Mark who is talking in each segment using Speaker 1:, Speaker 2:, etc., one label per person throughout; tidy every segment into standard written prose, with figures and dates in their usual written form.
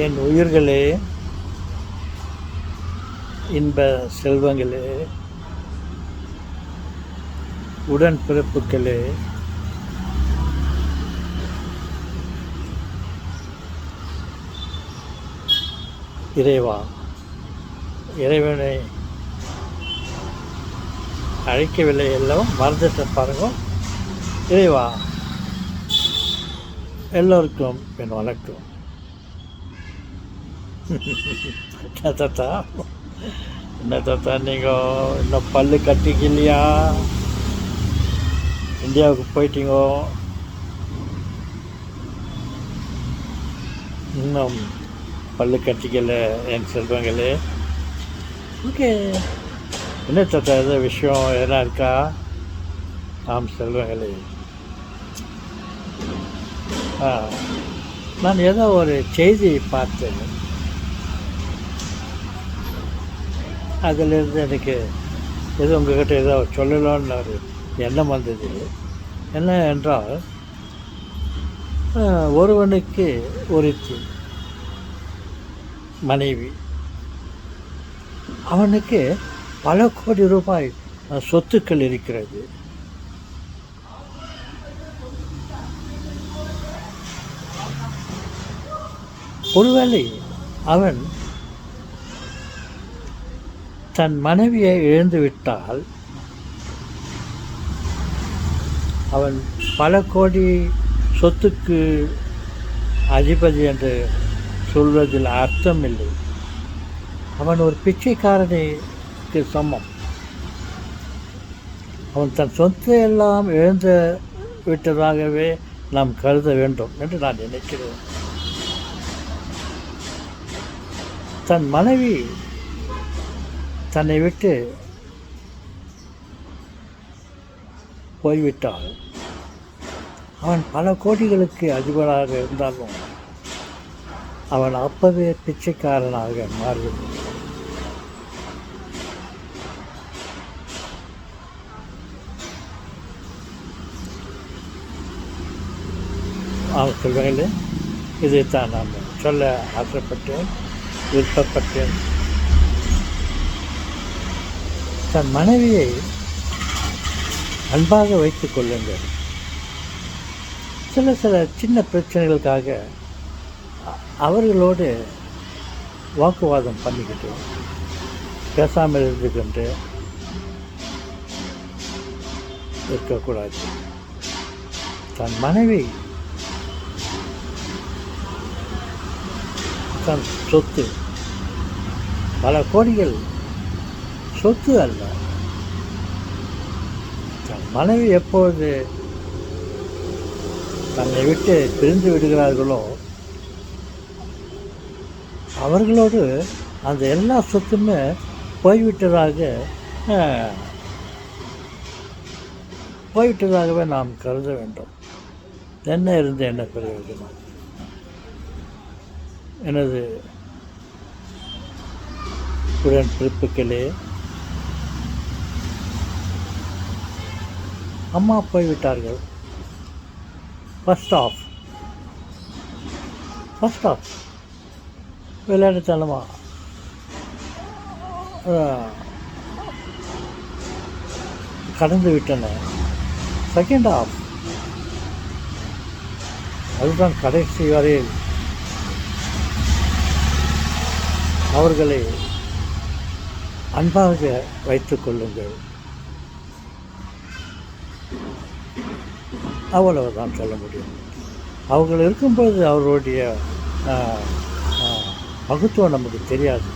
Speaker 1: என் உயிர்களே, இன்ப செல்வங்களே, உடன்பிறப்புகளே, இறைவா, இறைவனை அழைக்கவில்லை, எல்லாம் மறந்துட்ட பாருங்க. இறைவா, எல்லோருக்கும் என் வணக்கம். தாத்தா, என்ன தாத்தா நீங்கள் இன்னும் பல்லு கட்டிக்கலையா? இந்தியாவுக்கு போயிட்டீங்கோ, இன்னும் பல்லு கட்டிக்கல என் செல்வங்களே. ஓகே, என்ன தாத்தா ஏதோ விஷயம் எதனா இருக்கா? ஆம் செல்வங்களே, நான் ஏதோ ஒரு செய்தி பார்த்தேன். அதிலிருந்து எனக்கு ஏதோ உங்கள்கிட்ட ஏதோ சொல்லலான்னு ஒரு எண்ணம் வந்தது. என்ன என்றால், ஒருவனுக்கு ஒருத்தி மனைவி, அவனுக்கு பல கோடி ரூபாய் சொத்துக்கள் இருக்கிறது. ஒருவேளை அவன் தன் மனைவியை இழந்துவிட்டால், அவன் பல கோடி சொத்துக்கு அதிபதி என்று சொல்வதில் அர்த்தம் இல்லை. அவன் ஒரு பிச்சைக்காரனுக்கு சமம். அவன் தன் சொத்தை எல்லாம் இழந்து விட்டதாகவே நாம் கருத வேண்டும் என்று நான் நினைக்கிறேன். தன் மனைவி தன்னை விட்டு போய்விட்டால், அவன் பல கோடிகளுக்கு அதிபராக இருந்தாலும் அவன் அப்பவே பிச்சைக்காரனாக மாறுகிறான். அவன் சொல்வாங்களே, இதைத்தான் நான் சொல்ல ஆசைப்பட்டேன், விருப்பப்பட்டேன். தன் மனைவியை அன்பாக வைத்துக் கொள்ளுங்கள். சில சின்ன பிரச்சனைகளுக்காக அவர்களோடு வாக்குவாதம் பண்ணிக்கிட்டு பேசாமல் இருந்துக்கிட்டு இருக்கக்கூடாது. தன் மனைவி தன் சொத்து, பல கோடிகள் சொத்து அல்ல. தன் மனைவி எப்பொழுது தன்னை விட்டு பிரிந்து விடுகிறார்களோ, அவர்களோடு அந்த எல்லா சொத்துமே போய்விட்டதாகவே நாம் கருத வேண்டும். என்ன இருந்து என்ன பிரயோஜனம்? எனது உடன்பிறப்புகளே, அம்மா போய்விட்டார்கள். ஃபர்ஸ்ட் ஆஃப் விளையாட்டுத்தனமா கடந்து விட்டன. செகண்ட் ஆஃப், அதுதான் கடைசி வரையில் அவர்களை அன்பாக வைத்துக் கொள்ளுங்கள். அவ்வளவுதான் சொல்ல முடியும். அவர்கள் இருக்கும்போது அவர்களுடைய மகத்துவம் நமக்கு தெரியாது.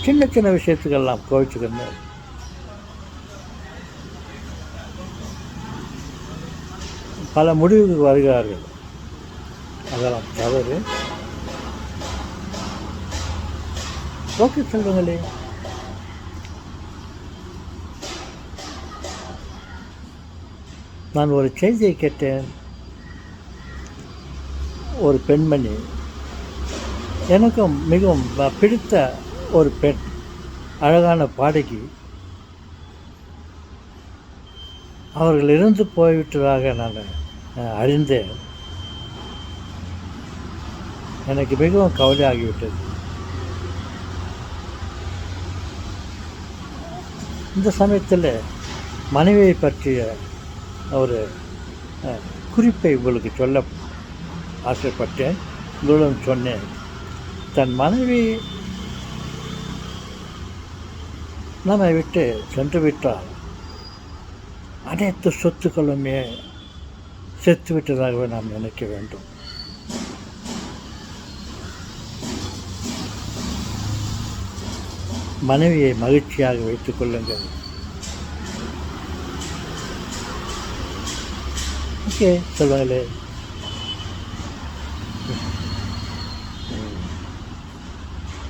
Speaker 1: சின்ன சின்ன விஷயத்துக்கெல்லாம் கோவிச்சுக்கணும். பல முடிவுக்கு வருகிறார்கள். அதெல்லாம் தவறு. ஓகே செல்வங்களே, நான் ஒரு செய்தியை கேட்டேன். ஒரு பெண்மணி, எனக்கும் மிகவும் பிடித்த ஒரு பெண், அழகான பாடகி, அவர்கள் இறந்து போய்விட்டதாக நான் அறிந்தேன். எனக்கு மிகவும் கவலையாகிவிட்டது. இந்த சமயத்தில் மனைவியை பற்றிய ஒரு குறிப்பை உங்களுக்கு சொல்ல ஆசைப்பட்டேன், உங்களிடம் சொன்னேன். தன் மனைவி நம்மை விட்டு சென்று விட்டால் அனைத்து சொத்துக்களுமே செத்துவிட்டதாகவே நாம் நினைக்க வேண்டும். மனைவியை மகிழ்ச்சியாக வைத்துக் கொள்ளுங்கள். ஓகே, சொல்லுங்களே.